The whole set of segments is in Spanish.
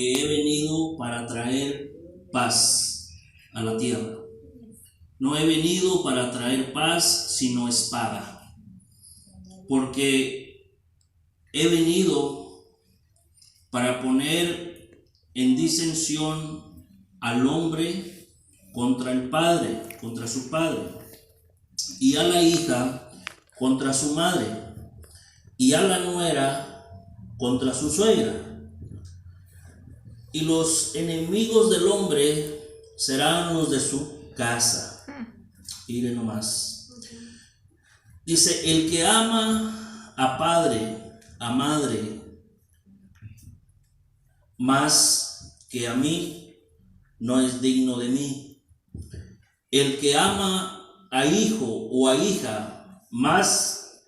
He venido para traer paz a la tierra. No he venido para traer paz, sino espada. Porque he venido para poner en disensión al hombre contra el padre, contra su padre, y a la hija contra su madre, y a la nuera contra su suegra. Y los enemigos del hombre serán los de su casa. Mire nomás. Dice, el que ama a padre, a madre, más que a mí, no es digno de mí. El que ama a hijo o a hija más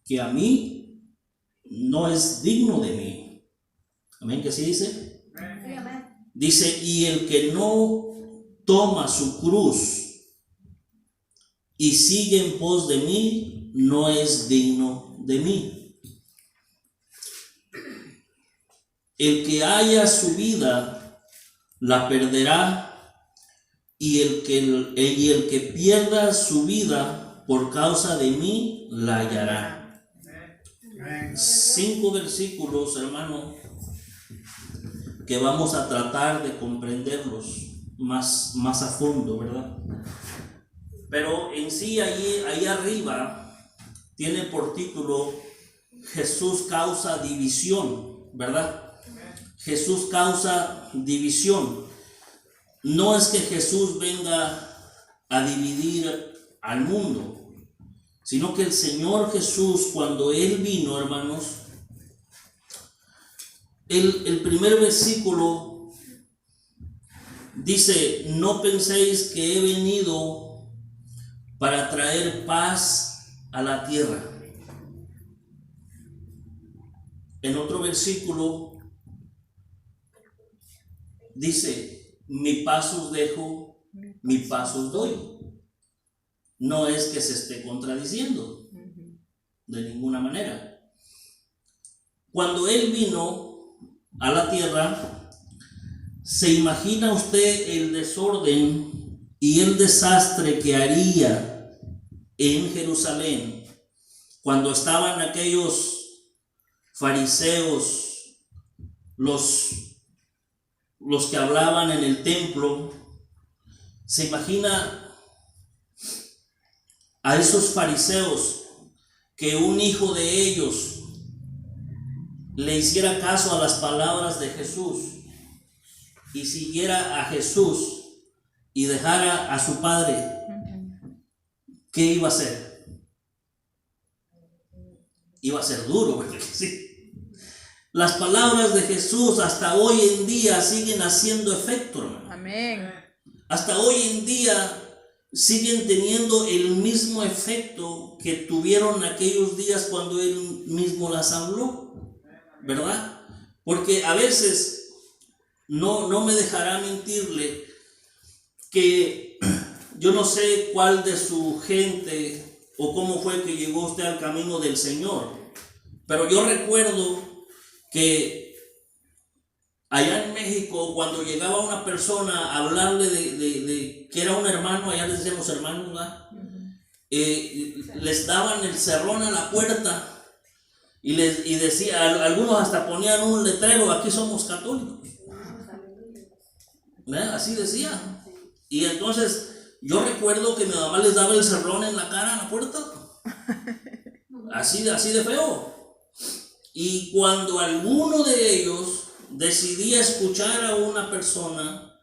que a mí, no es digno de mí. Amén, que así dice. Dice, y el que no toma su cruz y sigue en pos de mí, no es digno de mí. El que haya su vida, la perderá, y el que pierda su vida por causa de mí, la hallará. 5 versículos, hermano, que vamos a tratar de comprenderlos más a fondo, ¿verdad? Pero en sí, ahí arriba tiene por título Jesús causa división, ¿verdad? Jesús causa división. No es que Jesús venga a dividir al mundo, sino que el Señor Jesús, cuando Él vino, hermanos, el primer versículo dice, no penséis que he venido para traer paz a la tierra. En otro versículo dice, mi paz os dejo, mi paz os doy. No es que se esté contradiciendo de ninguna manera. Cuando Él vino a la tierra, ¿se imagina usted el desorden y el desastre que haría en Jerusalén cuando estaban aquellos fariseos, los que hablaban en el templo? ¿Se imagina a esos fariseos que un hijo de ellos le hiciera caso a las palabras de Jesús y siguiera a Jesús y dejara a su padre? ¿Qué iba a hacer? Iba a ser duro, ¿verdad que sí? Las palabras de Jesús hasta hoy en día siguen haciendo efecto, hermano. Amén. Hasta hoy en día siguen teniendo el mismo efecto que tuvieron aquellos días cuando Él mismo las habló, ¿verdad? Porque a veces no me dejará mentirle que yo no sé cuál de su gente o cómo fue que llegó usted al camino del Señor, pero yo recuerdo que allá en México, cuando llegaba una persona a hablarle de que era un hermano, allá les decíamos hermanos, ¿verdad? Les daban el cerrón a la puerta y decía, algunos hasta ponían un letrero, aquí somos católicos, ¿verdad? Así decía. Y entonces yo recuerdo que mi mamá les daba el cerrón en la cara a la puerta, así de feo. Y cuando alguno de ellos decidía escuchar a una persona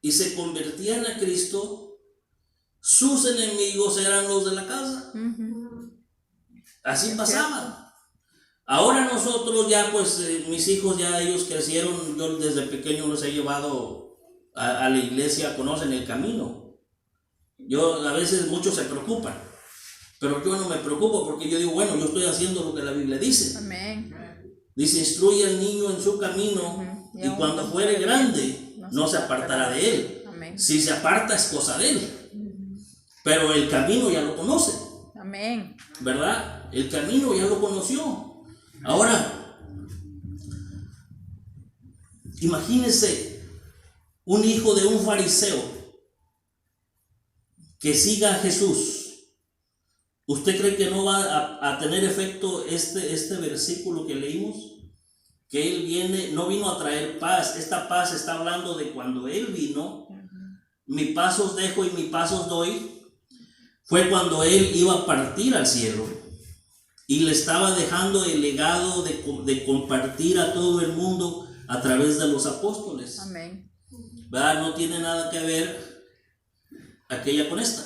y se convertían a Cristo, sus enemigos eran los de la casa. Así pasaba. Ahora nosotros ya pues mis hijos ya ellos crecieron, yo desde pequeño los he llevado a la iglesia, conocen el camino. Yo a veces muchos se preocupan, pero yo no me preocupo porque yo digo, bueno, yo estoy haciendo lo que la Biblia dice. Amén. Dice, instruye al niño en su camino y cuando fuere grande no se apartará de él. Amén. Si se aparta es cosa de él, pero el camino ya lo conoce. Amén. ¿Verdad? El camino ya lo conoció. Ahora, Imagínese un hijo de un fariseo que siga a Jesús. ¿Usted cree que no va a tener efecto este versículo que leímos? Que Él no vino a traer paz. Esta paz está hablando de cuando Él vino. Mi paz os dejo y mi paz os doy. Fue cuando Él iba a partir al cielo y le estaba dejando el legado de compartir a todo el mundo a través de los apóstoles. Amén. ¿Verdad? No tiene nada que ver aquella con esta.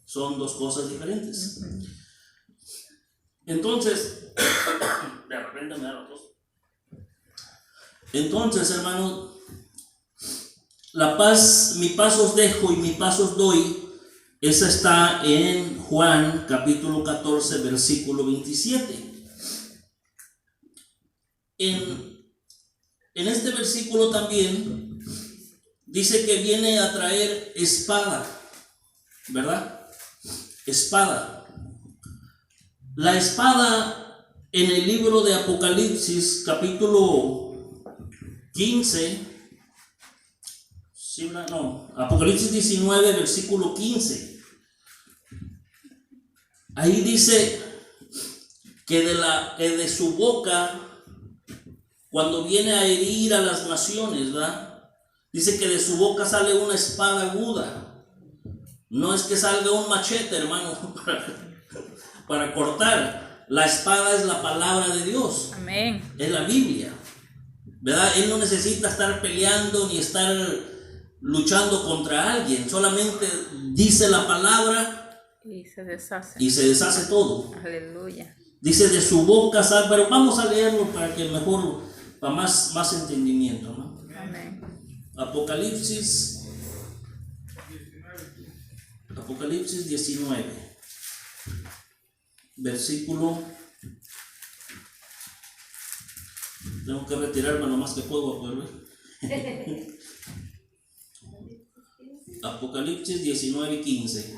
Son dos cosas diferentes. Entonces, de repente me da la tos. Entonces, hermanos, la paz, mi paz os dejo y mi paz os doy. Esa está en Juan capítulo 14, versículo 27. En este versículo también dice que viene a traer espada, ¿verdad? Espada. La espada en el libro de Apocalipsis capítulo 15, Apocalipsis 19, versículo 15. Ahí dice que de su boca, cuando viene a herir a las naciones, ¿verdad? Dice que de su boca sale una espada aguda. No es que salga un machete, hermano, para cortar. La espada es la palabra de Dios. Amén. Es la Biblia, ¿verdad? Él no necesita estar peleando ni estar luchando contra alguien. Solamente dice la palabra y se deshace. Y se deshace todo. Aleluya. Dice de su boca sale, pero vamos a leerlo para que mejor, para más entendimiento, ¿no? Amén. Apocalipsis 19, versículo. Tengo que retirarme lo más que puedo a poder ver. Apocalipsis 19, 15.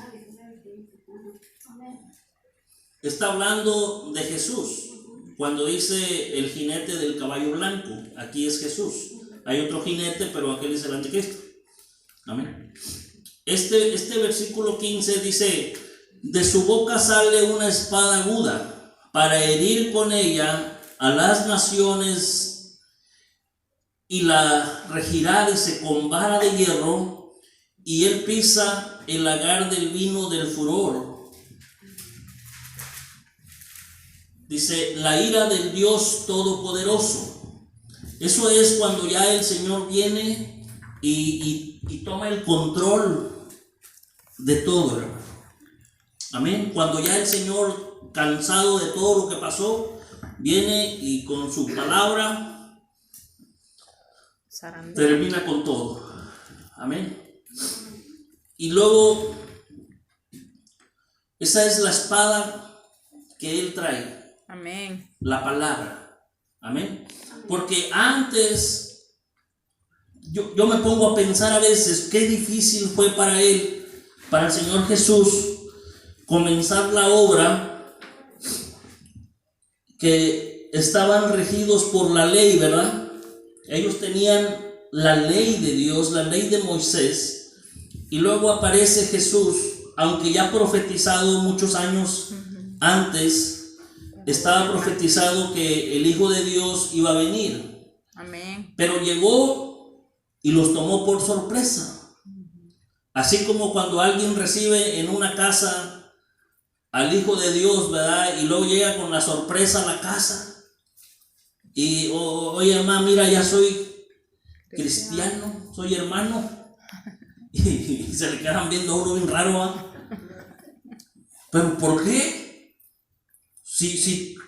Está hablando de Jesús. Cuando dice el jinete del caballo blanco, aquí es Jesús. Hay otro jinete, pero aquel es el anticristo. Amén. Este versículo 15 dice: de su boca sale una espada aguda para herir con ella a las naciones, y la regirá, dice, con vara de hierro, y él pisa el lagar del vino del furor. Dice, la ira del Dios Todopoderoso. Eso es cuando ya el Señor viene y toma el control de todo, hermano. Amén. Cuando ya el Señor, cansado de todo lo que pasó, viene y con su palabra termina con todo. Amén. Y luego, esa es la espada que Él trae. Amén. La palabra. Amén. Porque antes, yo me pongo a pensar a veces qué difícil fue para Él, para el Señor Jesús, comenzar la obra, que estaban regidos por la ley, ¿verdad? Ellos tenían la ley de Dios, la ley de Moisés, y luego aparece Jesús, aunque ya profetizado muchos años antes. Estaba profetizado que el Hijo de Dios iba a venir. Amén. Pero llegó y los tomó por sorpresa. Así como cuando alguien recibe en una casa al Hijo de Dios, ¿verdad? Y luego llega con la sorpresa a la casa. Y, oye, mamá, mira, ya soy cristiano, soy hermano. Y se le quedan viendo uno bien raro, ¿ah? ¿Pero por qué?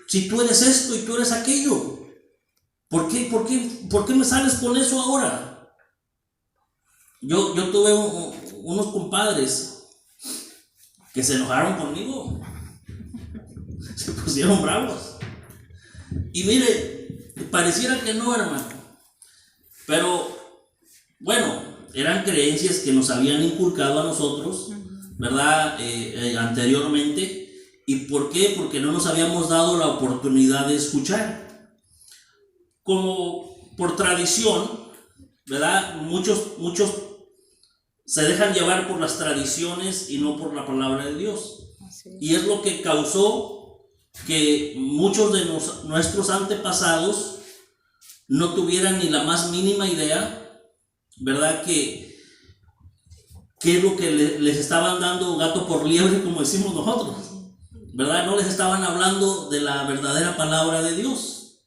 Si tú eres esto y tú eres aquello, ¿por qué me sales con eso ahora? Yo tuve unos compadres que se enojaron conmigo, se pusieron bravos. Y mire, pareciera que no, hermano, pero bueno, eran creencias que nos habían inculcado a nosotros, ¿verdad? Anteriormente. ¿Y por qué? Porque no nos habíamos dado la oportunidad de escuchar. Como por tradición, ¿verdad? Muchos se dejan llevar por las tradiciones y no por la palabra de Dios. Así es. Y es lo que causó que muchos de nuestros antepasados no tuvieran ni la más mínima idea, ¿verdad? Que es lo que les estaban dando gato por liebre, como decimos nosotros, ¿verdad? No les estaban hablando de la verdadera palabra de Dios.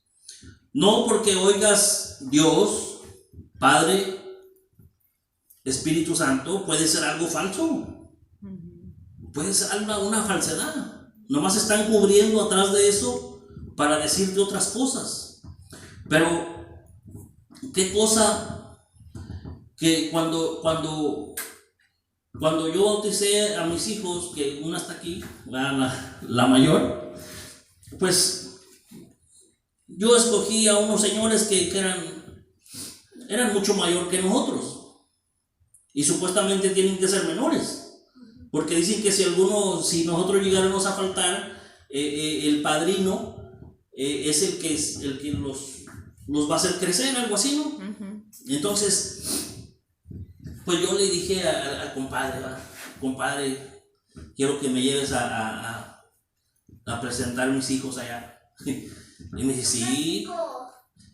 No porque oigas Dios, Padre, Espíritu Santo, puede ser algo falso, puede ser una falsedad. Nomás están cubriendo atrás de eso para decirte otras cosas. Pero, ¿qué cosa que cuando yo bauticé a mis hijos, que una está aquí, la mayor, pues yo escogí a unos señores que eran mucho mayor que nosotros y supuestamente tienen que ser menores, porque dicen que si nosotros llegáramos a faltar, el padrino es el que los va a hacer crecer, algo así, ¿no? Entonces, pues yo le dije al compadre, quiero que me lleves a presentar mis hijos allá. Y me dice, sí.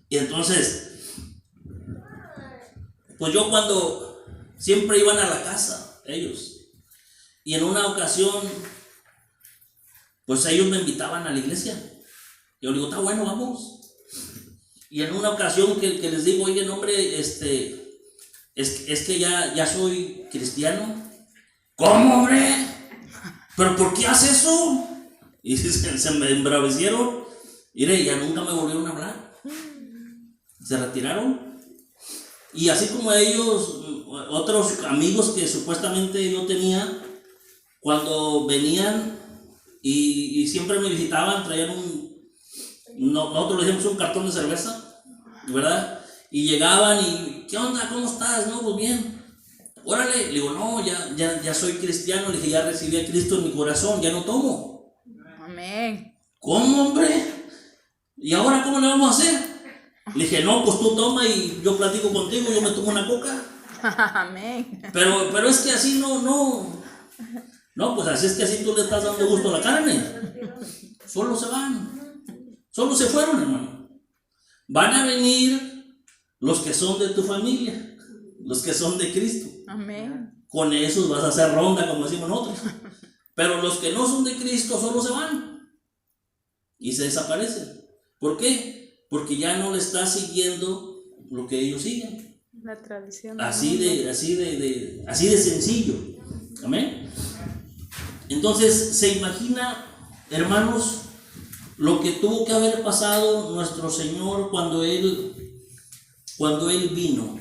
Y entonces, pues yo cuando siempre iban a la casa, ellos, y en una ocasión, pues ellos me invitaban a la iglesia. Yo le digo, está bueno, vamos. Y en una ocasión que les digo, oye, hombre, es que ya soy cristiano. ¿Cómo, hombre? ¿Pero por qué haces eso? Y se me embravecieron. Mire, ya nunca me volvieron a hablar. Se retiraron. Y así como ellos, otros amigos que supuestamente yo tenía, cuando venían y siempre me visitaban, traían nosotros le decimos un cartón de cerveza, ¿verdad? Y llegaban y, ¿qué onda? ¿Cómo estás? No, pues bien. Órale, le digo, no, ya soy cristiano, le dije, ya recibí a Cristo en mi corazón, ya no tomo. Amén. ¿Cómo, hombre? ¿Y ahora cómo le vamos a hacer? Le dije, no, pues tú toma y yo platico contigo, yo me tomo una coca. Amén. Pero es que así no, pues así es que así tú le estás dando gusto a la carne. Solo se van, solo se fueron, hermano. Van a venir los que son de tu familia, los que son de Cristo. Amén. Con esos vas a hacer ronda, como decimos nosotros. Pero los que no son de Cristo solo se van y se desaparecen. ¿Por qué? Porque ya no le estás siguiendo lo que ellos siguen. La tradición. Así de sencillo. Amén. Entonces, se imagina, hermanos, lo que tuvo que haber pasado nuestro Señor cuando Él vino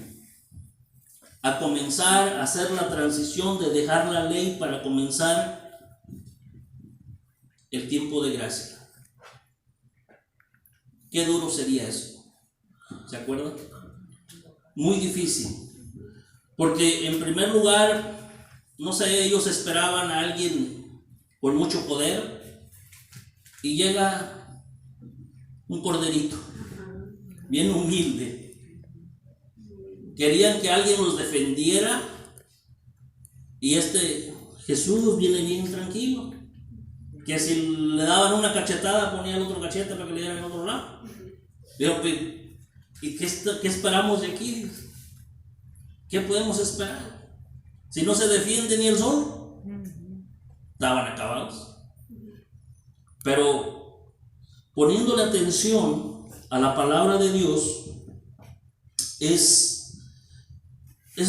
a comenzar a hacer la transición de dejar la ley para comenzar el tiempo de gracia. Qué duro sería eso. ¿Se acuerdan? Muy difícil. Porque en primer lugar, no sé, ellos esperaban a alguien con mucho poder y llega un corderito, bien humilde. Querían que alguien los defendiera y Jesús viene bien tranquilo. Que si le daban una cachetada ponía el otro cachete para que le dieran en otro lado. Pero, ¿y qué esperamos de aquí? ¿Qué podemos esperar? Si no se defiende ni el sol, estaban acabados. Pero poniéndole atención a la palabra de Dios, es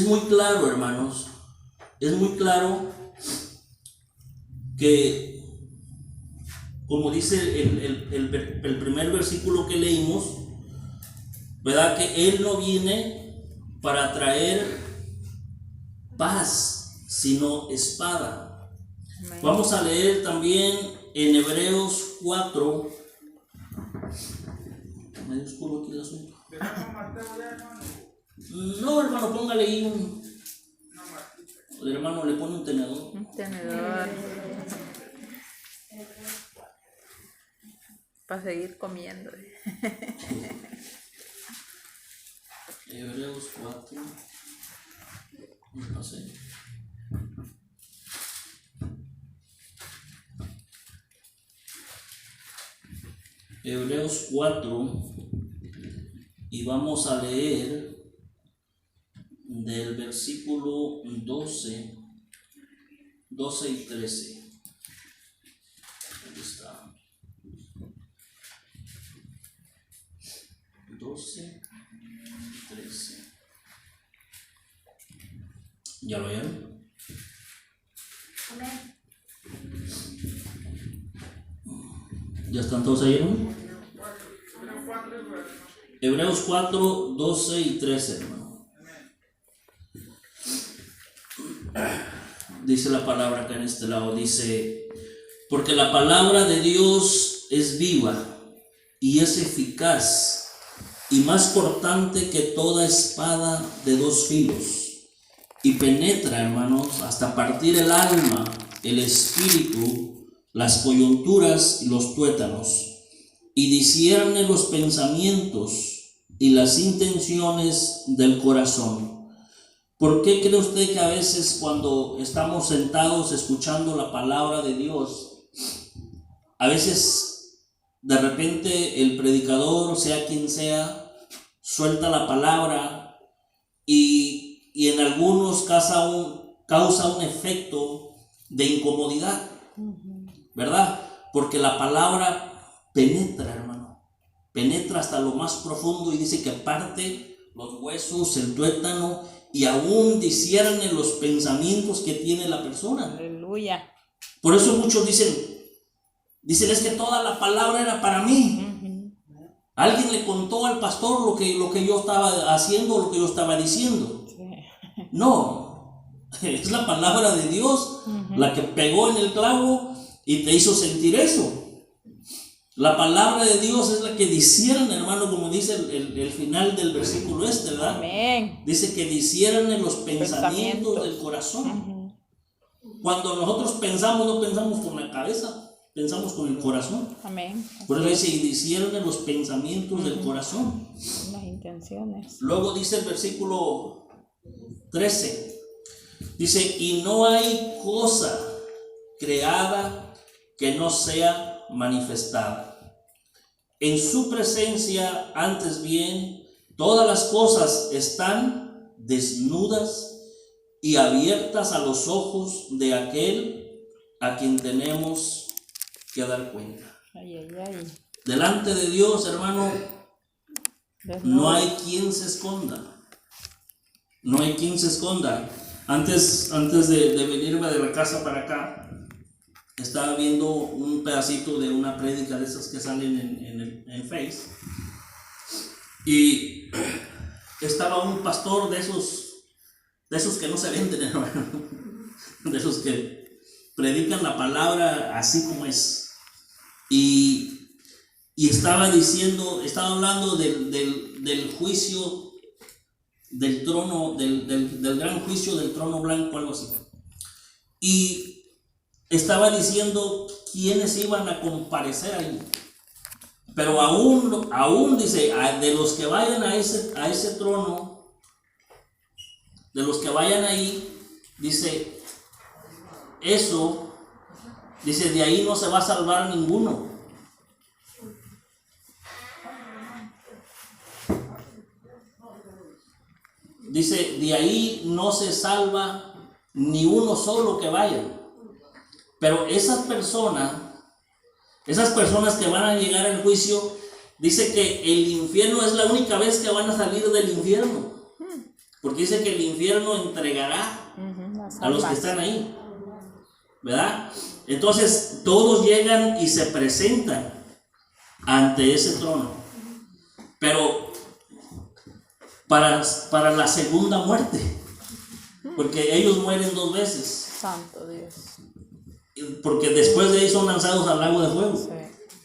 muy claro, hermanos, es muy claro que, como dice el primer versículo que leímos, ¿verdad? Que Él no viene para traer paz, sino espada. Amén. Vamos a leer también en Hebreos 4. Medio oscuro aquí el asunto. No, hermano, póngale ahí el hermano le pone un tenedor. Un tenedor. Para seguir comiendo. Hebreos 4. No sé. Hebreos 4 y vamos a leer del versículo 12 y 13. Ahí está. 12 y 13. ¿Ya lo vieron? Amén. ¿Ya están todos ahí, hermano? Hebreos 4, 12 y 13, hermano. Dice la palabra acá en este lado, dice, porque la palabra de Dios es viva y es eficaz y más cortante que toda espada de dos filos y penetra, hermanos, hasta partir el alma, el espíritu, las coyunturas y los tuétanos, y discierne los pensamientos y las intenciones del corazón. ¿Por qué cree usted que a veces cuando estamos sentados escuchando la palabra de Dios, a veces de repente el predicador, sea quien sea, suelta la palabra y en algunos causa un efecto de incomodidad, ¿verdad? Porque la palabra penetra, hermano, penetra hasta lo más profundo y dice que parte los huesos, el tuétano y aún discierne los pensamientos que tiene la persona. Aleluya. Por eso muchos dicen es que toda la palabra era para mí. Alguien le contó al pastor lo que yo estaba haciendo, lo que yo estaba diciendo. Sí. No, es la palabra de Dios la que pegó en el clavo y te hizo sentir eso. La palabra de Dios es la que discierne, hermano, como dice el final del versículo ¿verdad? Amén. Dice que discierne los pensamientos del corazón. Cuando nosotros pensamos, no pensamos con la cabeza, pensamos con el corazón. Amén. Por eso dice, y discierne los pensamientos del corazón. Las intenciones. Luego dice el versículo 13, dice, y no hay cosa creada que no sea manifestada. En su presencia, antes bien, todas las cosas están desnudas y abiertas a los ojos de aquel a quien tenemos que dar cuenta. Ay, ay, ay. Delante de Dios, hermano, no hay quien se esconda. No hay quien se esconda. Antes de venirme de la casa para acá, estaba viendo un pedacito de una prédica de esas que salen en Face. Y estaba un pastor de esos que no se venden, hermano. De esos que predican la palabra así como es. Y estaba hablando del juicio del trono, del gran juicio del trono blanco, algo así. Y estaba diciendo quiénes iban a comparecer ahí. Pero aún dice, de los que vayan a ese trono, de los que vayan ahí, dice, dice, de ahí no se va a salvar ninguno. Dice, de ahí no se salva ni uno solo que vaya. Pero esas personas que van a llegar al juicio, dice que el infierno es la única vez que van a salir del infierno. Porque dice que el infierno entregará a los que están ahí, ¿verdad? Entonces todos llegan y se presentan ante ese trono. Pero para la segunda muerte, porque ellos mueren 2 veces. Santo Dios. Porque después de ahí son lanzados al lago de fuego, Sí.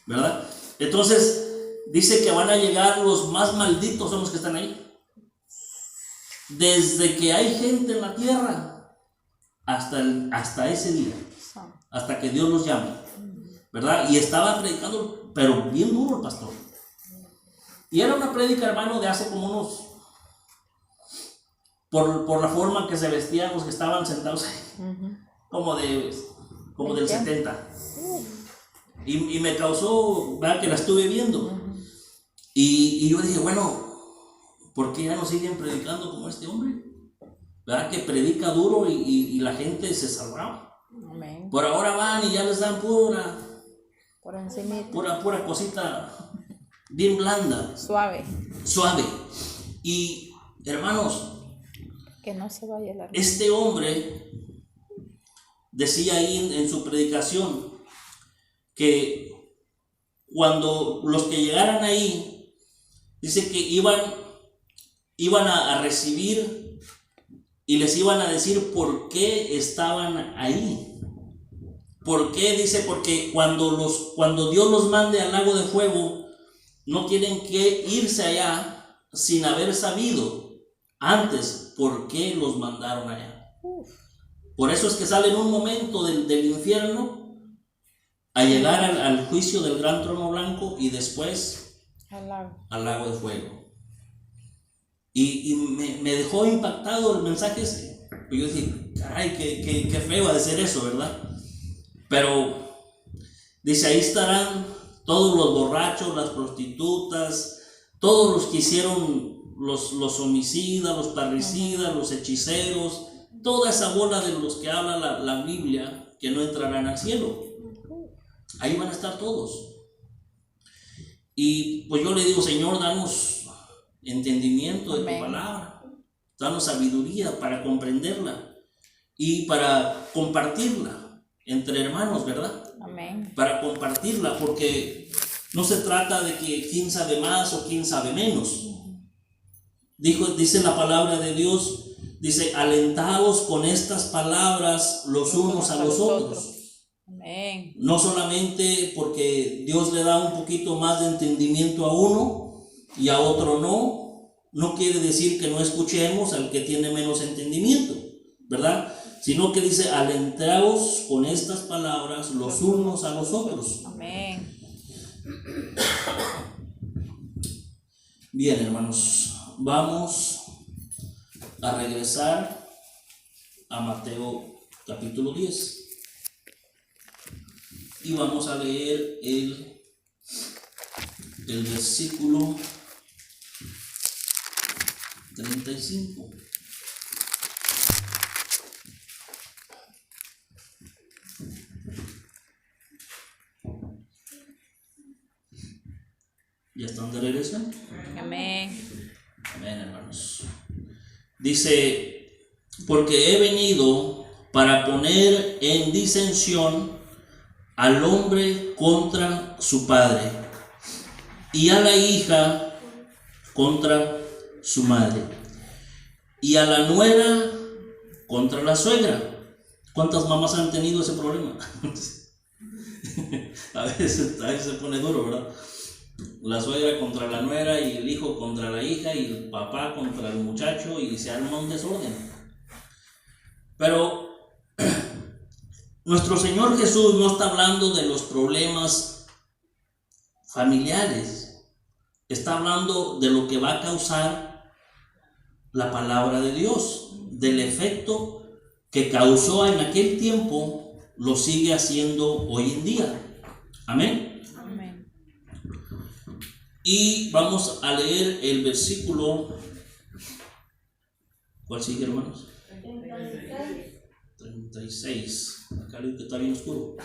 ¿verdad? Entonces dice que van a llegar los más malditos, son los que están ahí. Desde que hay gente en la tierra hasta ese día, hasta que Dios los llame, ¿verdad? Y estaba predicando, pero bien duro el pastor. Y era una prédica, hermano, de hace como unos por la forma que se vestían los que estaban sentados ahí, como del 70. Y me causó, ¿verdad?, que la estuve viendo. Y yo dije, bueno, ¿por qué ya no siguen predicando como este hombre? ¿Verdad? Que predica duro y la gente se salvaba. Amén. Por ahora van y ya les dan pura cosita bien blanda. Suave. Y hermanos, Que no se vaya la este hombre decía ahí en su predicación que cuando los que llegaran ahí, dice que iban a recibir y les iban a decir por qué estaban ahí. ¿Por qué? Dice, porque cuando Dios los mande al lago de fuego, no tienen que irse allá sin haber sabido antes por qué los mandaron allá. Por eso es que sale en un momento del infierno a llegar al juicio del gran trono blanco y después al lago de fuego. Y me dejó impactado el mensaje ese. Y yo dije, caray, qué feo ha de ser eso, ¿verdad? Pero dice, ahí estarán todos los borrachos, las prostitutas, todos los que hicieron los homicidas, los parricidas, los hechiceros, toda esa bola de los que habla la Biblia, que no entrarán al cielo. Ahí van a estar todos. Y pues yo le digo, Señor, danos entendimiento de tu palabra, danos sabiduría para comprenderla y para compartirla entre hermanos, ¿verdad? Amén. Para compartirla, porque no se trata de que quién sabe más o quién sabe menos. Dice la palabra de Dios, dice, alentaos con estas palabras los unos a los otros. Amén. No solamente porque Dios le da un poquito más de entendimiento a uno y a otro no quiere decir que no escuchemos al que tiene menos entendimiento, ¿verdad? Sino que dice, alentaos con estas palabras los unos a los otros. Amén. Bien, hermanos, vamos a regresar a Mateo capítulo 10 y vamos a leer el versículo 35. ¿Ya están de regreso? Amén. Amén, hermanos. Dice, porque he venido para poner en disensión al hombre contra su padre y a la hija contra su madre y a la nuera contra la suegra. ¿Cuántas mamás han tenido ese problema? a veces se pone duro, ¿verdad? La suegra contra la nuera y el hijo contra la hija y el papá contra el muchacho y se arma un desorden. Pero nuestro Señor Jesús no está hablando de los problemas familiares, está hablando de lo que va a causar la palabra de Dios, del efecto que causó en aquel tiempo, lo sigue haciendo hoy en día. Amén. Amén. Y vamos a leer el versículo. ¿Cuál sigue, hermanos? 36. Acá está bien oscuro.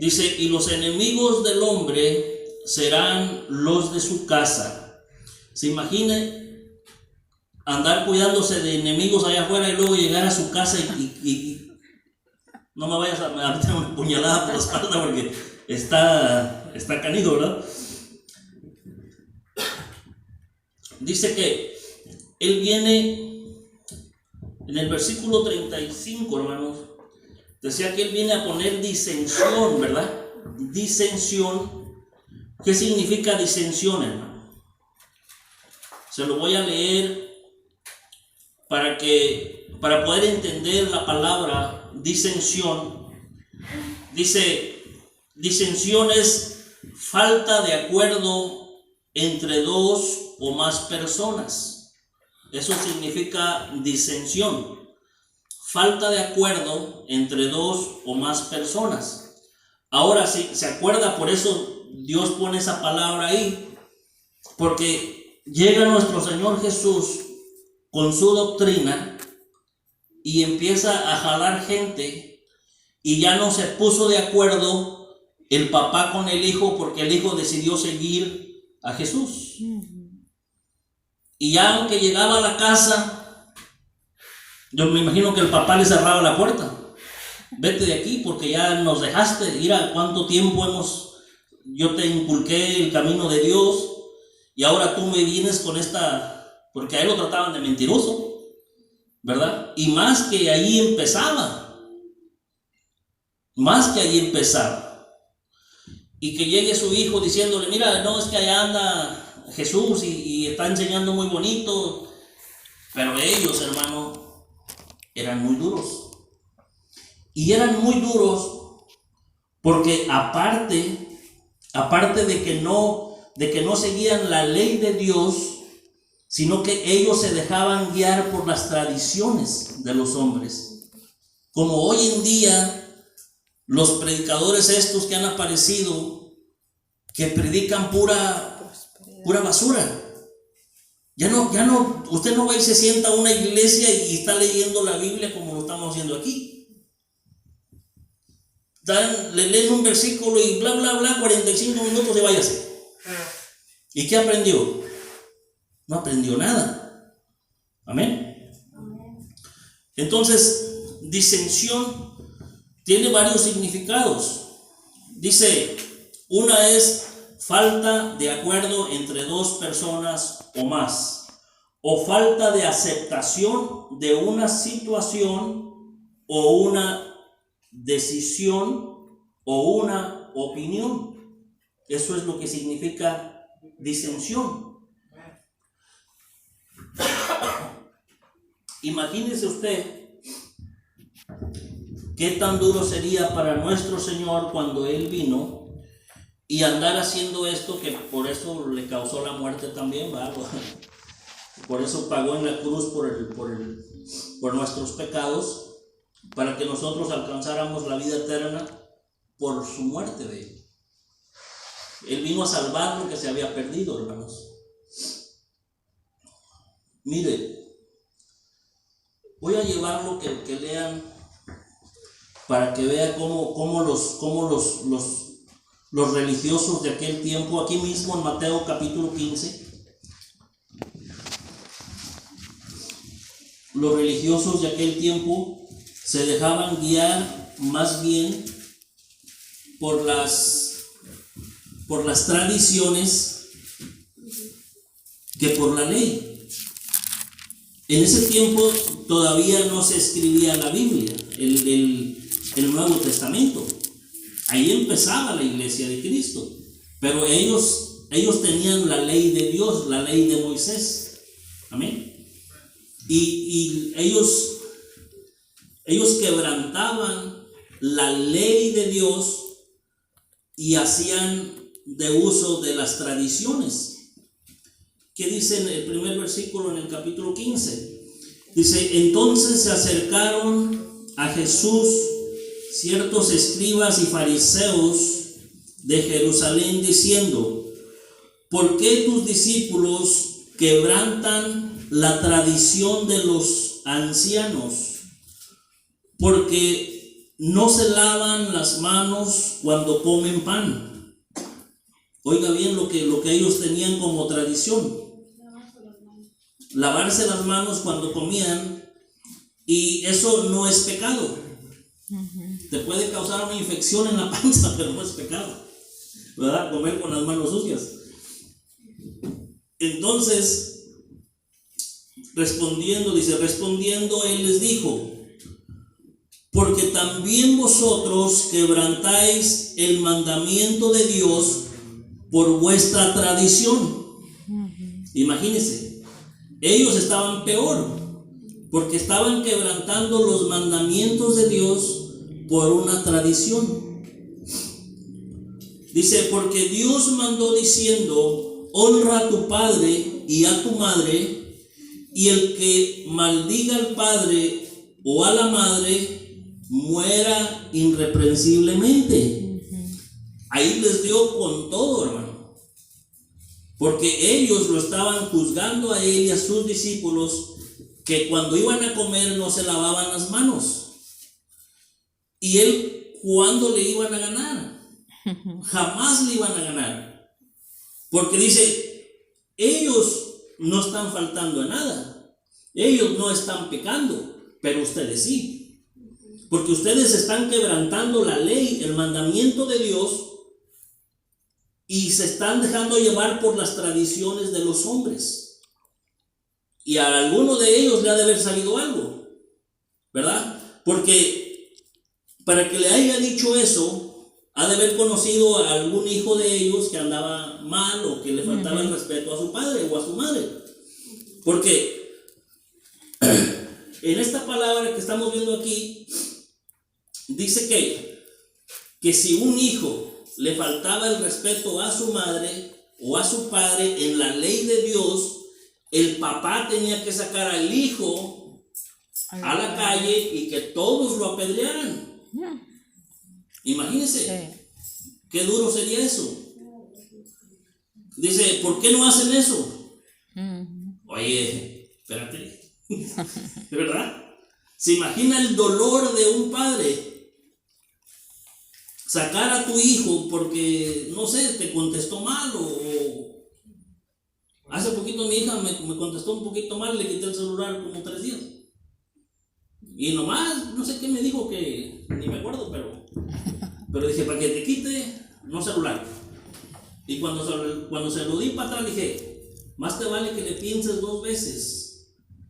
Dice, y los enemigos del hombre serán los de su casa. ¿Se imagina andar cuidándose de enemigos allá afuera y luego llegar a su casa y no me vayas a meter una puñalada por la espalda porque está canijo, ¿verdad? Dice que él viene en el versículo 35, hermanos, decía que él viene a poner disensión, ¿verdad? Disensión. ¿Qué significa disensión, hermano? Se lo voy a leer para poder entender la palabra disensión. Dice, disensión es falta de acuerdo entre dos o más personas. Eso significa disensión, falta de acuerdo entre dos o más personas. Ahora, si se acuerda, por eso Dios pone esa palabra ahí, porque llega nuestro Señor Jesús con su doctrina y empieza a jalar gente, y ya no se puso de acuerdo el papá con el hijo, porque el hijo decidió seguir a Jesús. Y ya aunque llegaba a la casa, yo me imagino que el papá le cerraba la puerta. Vete de aquí porque ya nos dejaste. Mira cuánto tiempo yo te inculqué el camino de Dios y ahora tú me vienes con esta, porque a él lo trataban de mentiroso, ¿verdad? Y más que allí empezaba. Y que llegue su hijo diciéndole, mira, no, es que allá anda Jesús y está enseñando muy bonito. Pero ellos, hermano, eran muy duros. Y eran muy duros porque aparte de que no seguían la ley de Dios, sino que ellos se dejaban guiar por las tradiciones de los hombres. Como hoy en día los predicadores estos que han aparecido, que predican pura basura. Ya no, usted no va y se sienta a una iglesia y está leyendo la Biblia como lo estamos haciendo aquí. Le leen un versículo y bla, bla, bla, 45 minutos y váyase. ¿Y qué aprendió? No aprendió nada. Amén. Entonces, disensión tiene varios significados. Dice, una es falta de acuerdo entre dos personas o más, o falta de aceptación de una situación o una decisión o una opinión. Eso es lo que significa disensión. Imagínese usted qué tan duro sería para nuestro Señor cuando Él vino y andar haciendo esto, que por eso le causó la muerte también, ¿verdad? Por eso pagó en la cruz por nuestros pecados, para que nosotros alcanzáramos la vida eterna por su muerte de Él. Él vino a salvar lo que se había perdido, hermanos. Mire, voy a llevarlo que lean para que vea cómo los religiosos de aquel tiempo, aquí mismo en Mateo capítulo 15, los religiosos de aquel tiempo se dejaban guiar más bien por las tradiciones que por la ley. En ese tiempo todavía no se escribía la Biblia, el Nuevo Testamento. Ahí empezaba la iglesia de Cristo, pero ellos tenían la ley de Dios, la ley de Moisés. Amén. Y ellos quebrantaban la ley de Dios y hacían de uso de las tradiciones. ¿Qué dice en el primer versículo en el capítulo 15? Dice, entonces se acercaron a Jesús ciertos escribas y fariseos de Jerusalén diciendo, ¿por qué tus discípulos quebrantan la tradición de los ancianos? Porque no se lavan las manos cuando comen pan. Oiga bien lo que ellos tenían como tradición. Lavarse las manos cuando comían, y eso no es pecado. Te puede causar una infección en la panza, pero no es pecado, ¿verdad? Comer con las manos sucias. Entonces, respondiendo él les dijo, porque también vosotros quebrantáis el mandamiento de Dios por vuestra tradición. Imagínense, ellos estaban peor, porque estaban quebrantando los mandamientos de Dios por una tradición. Dice, porque Dios mandó diciendo, honra a tu padre y a tu madre, y el que maldiga al padre o a la madre muera irreprensiblemente. Ahí les dio con todo, hermano, porque ellos lo estaban juzgando a él y a sus discípulos, que cuando iban a comer no se lavaban las manos. Y él, ¿cuándo le iban a ganar? Jamás le iban a ganar, porque dice, ellos no están faltando a nada, ellos no están pecando, pero ustedes sí, porque ustedes están quebrantando la ley, el mandamiento de Dios, y se están dejando llevar por las tradiciones de los hombres. Y a alguno de ellos le ha de haber salido algo, ¿verdad? Porque para que le haya dicho eso, ha de haber conocido a algún hijo de ellos que andaba mal o que le faltaba el respeto a su padre o a su madre. Porque en esta palabra que estamos viendo aquí, dice que si un hijo le faltaba el respeto a su madre o a su padre, en la ley de Dios, el papá tenía que sacar al hijo a la calle y que todos lo apedrearan. Imagínense, qué duro sería eso. Dice, ¿por qué no hacen eso? Oye, espérate, ¿de verdad? ¿Se imagina el dolor de un padre? Sacar a tu hijo porque, no sé, te contestó mal o hace poquito mi hija me contestó un poquito mal, le quité el celular como 3 días. Y nomás, no sé qué me dijo, que ni me acuerdo, pero dije, para que te quite, no celular. Y cuando se lo di para atrás, dije, más te vale que le pienses 2 veces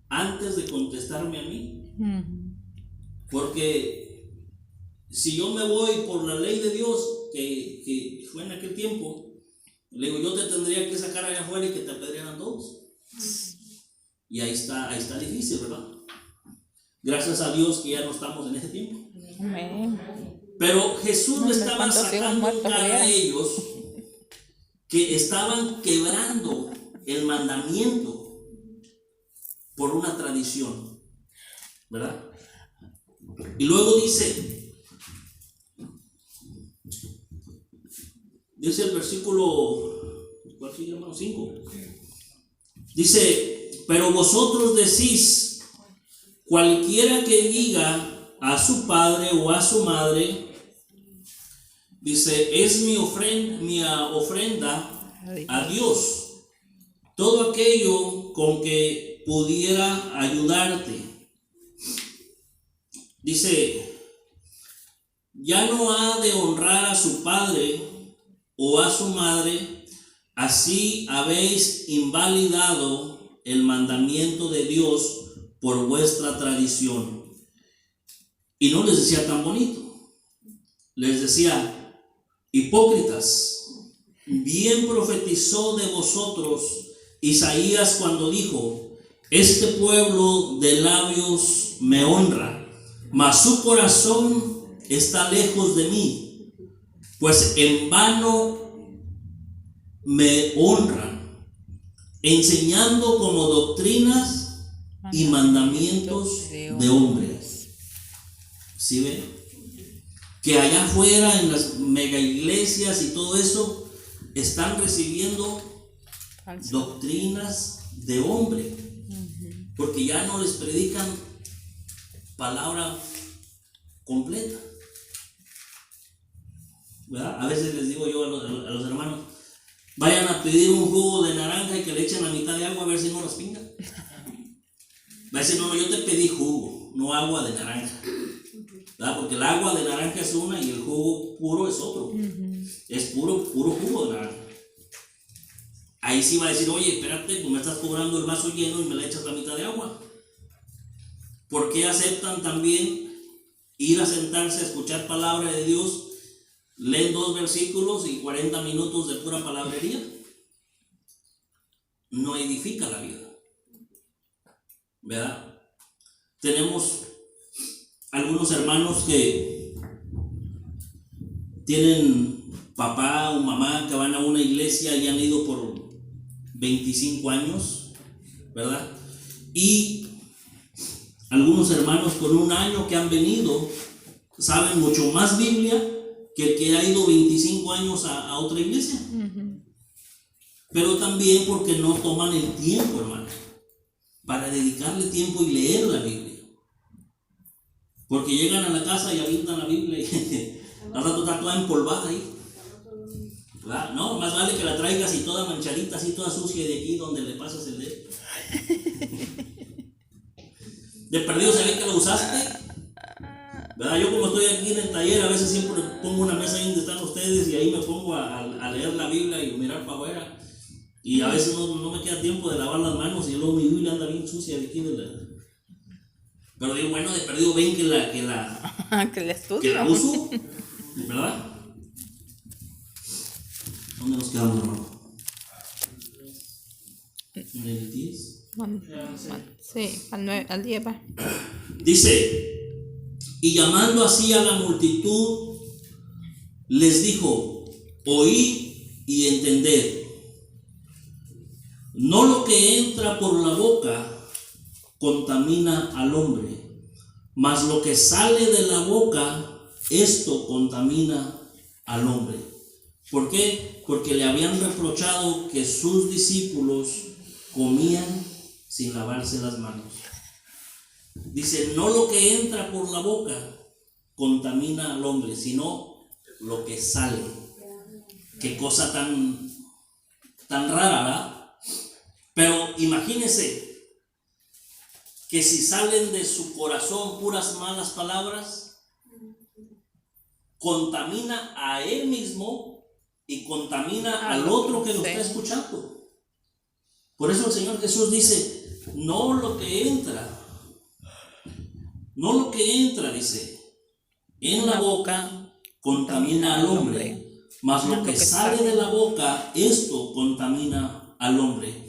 antes de contestarme a mí. Porque si yo me voy por la ley de Dios, que fue en aquel tiempo, le digo, yo te tendría que sacar allá afuera y que te apedrearan todos. Y ahí está difícil, ¿verdad? Gracias a Dios que ya no estamos en ese tiempo. Amén. Pero Jesús le estaba ¿cuántos hijos sacando en muertos cara a hubieran? ellos que estaban quebrando el mandamiento por una tradición, ¿verdad? Y luego dice el versículo, ¿cuál sigue, hermano? 5. Dice, pero vosotros decís, cualquiera que diga a su padre o a su madre, dice, es mi ofrenda a Dios, todo aquello con que pudiera ayudarte. Dice, ya no ha de honrar a su padre o a su madre, así habéis invalidado el mandamiento de Dios por vuestra tradición. Y no les decía tan bonito, les decía, hipócritas, bien profetizó de vosotros Isaías cuando dijo, este pueblo de labios me honra, mas su corazón está lejos de mí, pues en vano me honran, enseñando como doctrinas y mandamientos de hombres. ¿Sí ven? Que allá afuera en las mega iglesias y todo eso están recibiendo doctrinas de hombre, porque ya no les predican palabra completa, ¿verdad? A veces les digo yo a los hermanos, vayan a pedir un jugo de naranja y que le echen la mitad de agua a ver si no los pinga. Va a decir, no, yo te pedí jugo, no agua de naranja, ¿verdad? Porque el agua de naranja es una y el jugo puro es otro. Es puro jugo de naranja. Ahí sí va a decir, oye, espérate, pues me estás cobrando el vaso lleno y me le echas la mitad de agua. ¿Por qué aceptan también ir a sentarse a escuchar palabra de Dios? Leen 2 versículos y 40 minutos de pura palabrería. No edifica la vida, ¿verdad? Tenemos algunos hermanos que tienen papá o mamá que van a una iglesia y han ido por 25 años, ¿verdad? Y algunos hermanos con un año que han venido saben mucho más Biblia que el que ha ido 25 años a otra iglesia. Pero también porque no toman el tiempo, hermano, para dedicarle tiempo y leer la Biblia. Porque llegan a la casa y avientan la Biblia y al rato está toda empolvada ahí. ¿Verdad? No, más vale que la traigas y toda manchadita, así toda sucia de aquí donde le pasas el dedo. De perdido se ve que lo usaste. ¿Verdad? Yo como estoy aquí en el taller, a veces siempre pongo una mesa ahí donde están ustedes y ahí me pongo a leer la Biblia y mirar para afuera. Y a veces no me queda tiempo de lavar las manos y luego mi Biblia anda bien sucia de aquí de la... Pero digo, bueno, de perdido ven que la que la uso, ¿verdad? ¿Dónde nos quedamos, hermano? ¿En el 10? Sí, al 10 va. Dice, y llamando así a la multitud, les dijo, oíd y entended. No lo que entra por la boca contamina al hombre, mas lo que sale de la boca, esto contamina al hombre. ¿Por qué? Porque le habían reprochado que sus discípulos comían sin lavarse las manos. Dice, no lo que entra por la boca contamina al hombre, sino lo que sale. Qué cosa tan rara, ¿verdad? Pero imagínense que si salen de su corazón puras malas palabras, contamina a él mismo y contamina al otro que lo está escuchando. Por eso el Señor Jesús dice, no lo que entra, dice, en la boca contamina al hombre, mas lo que sale de la boca, esto contamina al hombre.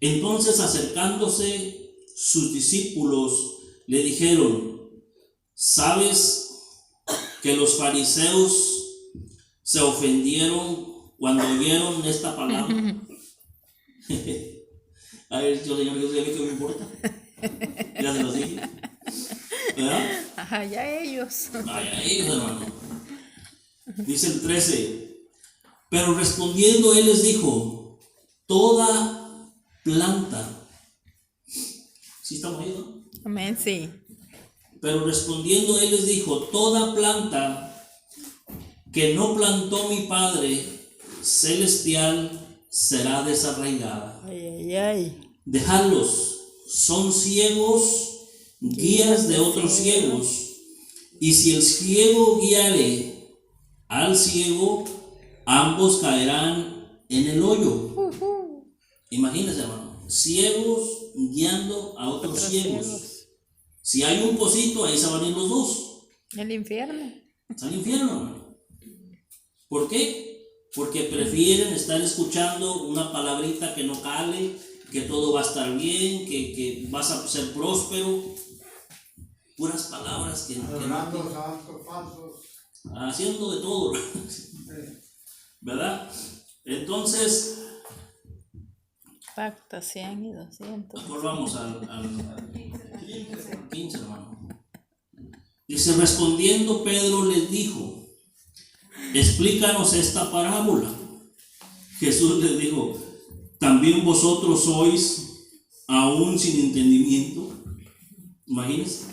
Entonces, acercándose sus discípulos, le dijeron, ¿sabes que los fariseos se ofendieron cuando oyeron esta palabra? A ver, yo Señor Jesús, ¿a mí qué me importa? Ya se los dije. ¿Verdad? Ajá, ya ellos. Ya ellos, hermano. Dice el 13, pero respondiendo él les dijo, toda planta. ¿Sí estamos ahí, no? Amén, sí. Pero respondiendo él les dijo, toda planta que no plantó mi Padre celestial será desarraigada. Dejadlos, son ciegos, guías de otros ciegos. Y si el ciego guiare al ciego, ambos caerán en el hoyo. Imagínense, hermano, ciegos guiando a otros ciegos. Si hay un pocito, ahí se van a ir los dos. El infierno. Es al infierno, hermano. ¿Por qué? Porque prefieren estar escuchando una palabrita que no cale, que todo va a estar bien, que vas a ser próspero. Puras palabras que no. Haciendo de todo, ¿verdad? Entonces, pacta 100 y 200. volvamos al 15, hermano. Dice, respondiendo Pedro les dijo, explícanos esta parábola. Jesús les dijo, ¿también vosotros sois aún sin entendimiento? Imagínense.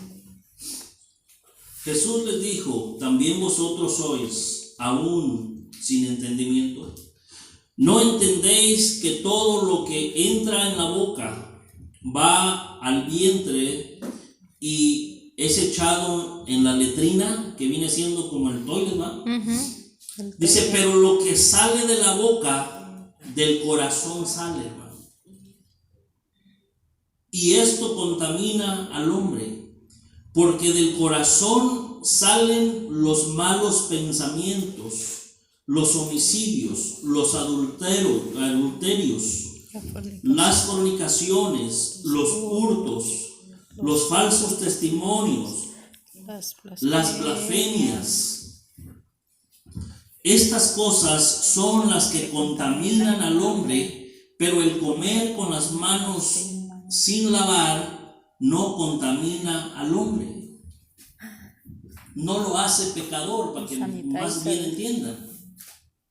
Jesús les dijo, ¿también vosotros sois aún sin entendimiento? ¿No entendéis que todo lo que entra en la boca va al vientre y es echado en la letrina, que viene siendo como el toilet, ¿va? Dice, pero lo que sale de la boca, del corazón sale, hermano. Y esto contamina al hombre, porque del corazón salen los malos pensamientos, los homicidios, los adulterios, las fornicaciones, los hurtos, los falsos testimonios, las blasfemias. Estas cosas son las que contaminan al hombre, pero el comer con las manos sin lavar no contamina al hombre. No lo hace pecador, para que más bien entiendan.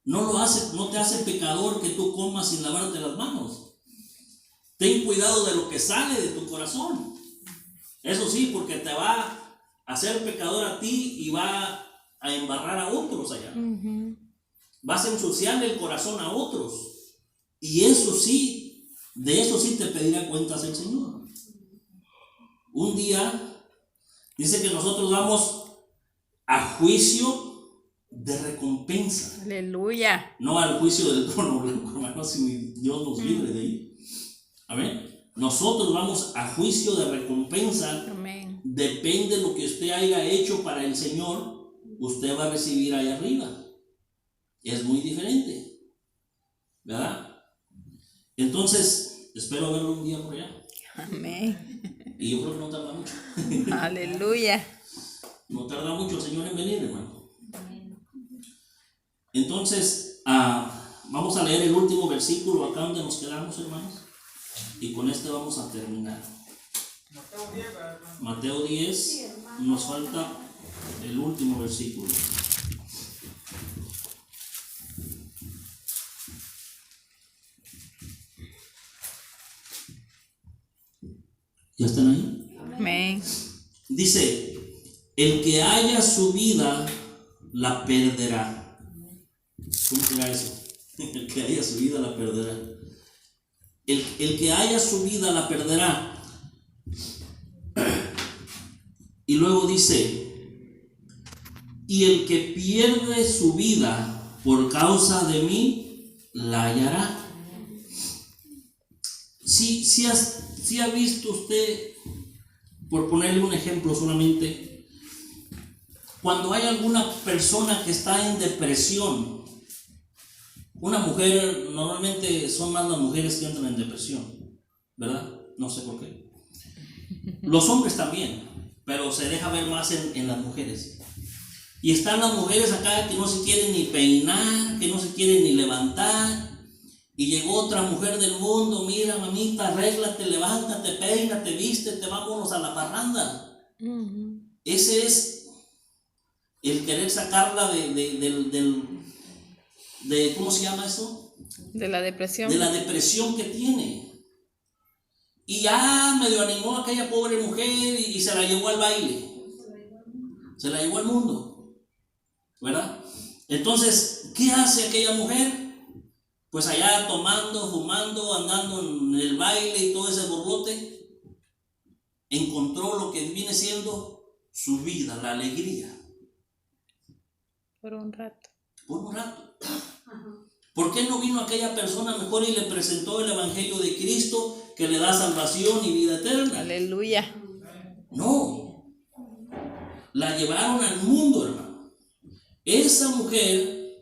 No te hace pecador que tú comas sin lavarte las manos. Ten cuidado de lo que sale de tu corazón. Eso sí, porque te va a hacer pecador a ti y va a embarrar a otros allá. Vas a ensuciarle el corazón a otros. Y eso sí, de eso sí te pedirá cuentas el Señor. Un día dice que nosotros vamos a juicio de recompensa. Aleluya. No al juicio del trono blanco, hermano, si Dios nos libre de ahí. Amén. Nosotros vamos a juicio de recompensa. Amén. Depende de lo que usted haya hecho para el Señor, usted va a recibir ahí arriba. Es muy diferente, ¿verdad? Entonces, espero verlo un día por allá. Amén. Y yo creo que no tarda mucho. Aleluya. No tarda mucho el Señor en venir, hermano. Entonces, vamos a leer el último versículo acá donde nos quedamos, hermanos. Y con este vamos a terminar. Mateo 10, nos falta el último versículo. ¿Ya están ahí? Amén. Dice, el que haya su vida, la perderá. ¿Cómo será eso? El que haya su vida, la perderá. El que haya su vida, la perderá. Y luego dice, y el que pierde su vida por causa de mí, la hallará. Si ha visto usted, por ponerle un ejemplo solamente, cuando hay alguna persona que está en depresión, una mujer, normalmente son más las mujeres que entran en depresión, ¿verdad? No sé por qué. Los hombres también, pero se deja ver más en las mujeres. Y están las mujeres acá que no se quieren ni peinar, que no se quieren ni levantar. Y llegó otra mujer del mundo, mira mamita, arréglate, levántate, peínate, vístete, vámonos a la parranda. Ese es el querer sacarla de ¿cómo se llama eso? De la depresión. De la depresión que tiene. Y ya medio animó a aquella pobre mujer y se la llevó al baile. Se la llevó al mundo, ¿verdad? Entonces, ¿qué hace aquella mujer? Pues allá tomando, fumando, andando en el baile y todo ese borlote, encontró lo que viene siendo su vida, la alegría. Por un rato. Por un rato. ¿Por qué no vino aquella persona mejor y le presentó el Evangelio de Cristo que le da salvación y vida eterna? Aleluya. No. La llevaron al mundo, hermano. Esa mujer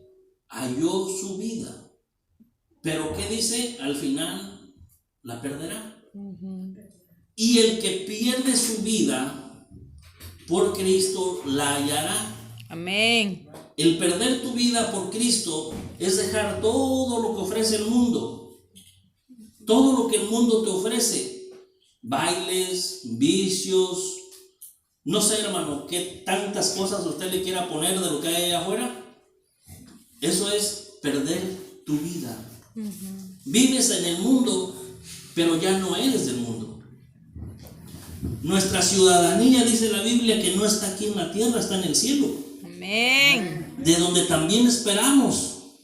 halló su vida. Pero ¿qué dice? Al final la perderá. Y el que pierde su vida por Cristo la hallará. Amén. El perder tu vida por Cristo es dejar todo lo que ofrece el mundo. Todo lo que el mundo te ofrece. Bailes, vicios. No sé, hermano, qué tantas cosas usted le quiera poner de lo que hay allá afuera. Eso es perder tu vida. Vives en el mundo, pero ya no eres del mundo. Nuestra ciudadanía, dice la Biblia, que no está aquí en la tierra, está en el cielo. Amén. De donde también esperamos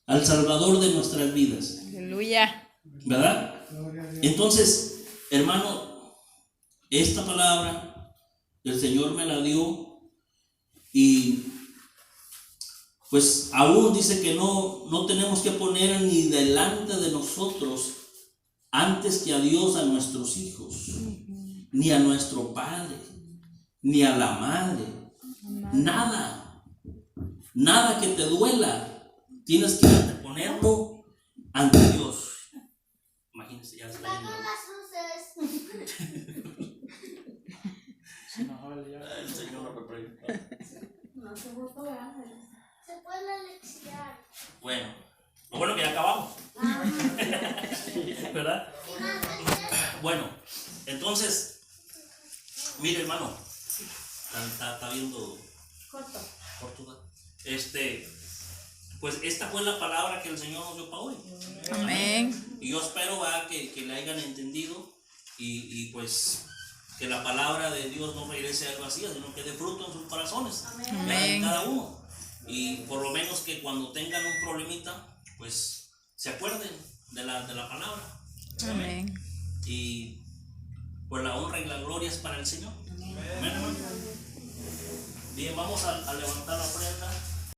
al Salvador de nuestras vidas. Aleluya. ¿Verdad? Entonces, hermano, esta palabra el Señor me la dio y pues aún dice que no tenemos que poner ni delante de nosotros antes que a Dios a nuestros hijos, ni a nuestro padre, ni a la madre, nada que te duela, tienes que ponerlo ante Dios. Imagínense, ya está yendo. El Señor lo reprende. No se votó, se puede alexiar. Bueno, lo bueno que ya acabamos. ¿Verdad? Bueno, entonces, Mire, hermano, está viendo Corto. Portugal. Pues esta fue la palabra que el Señor nos dio para hoy. Amén. Y yo espero que le hayan entendido y pues que la palabra de Dios no regrese al vacío, sino que dé fruto en sus corazones. Amén. En cada uno. Y por lo menos que cuando tengan un problemita, pues se acuerden de la palabra. Amén. Y pues la honra y la gloria es para el Señor. Amén, hermano. Bien, vamos a levantar la ofrenda.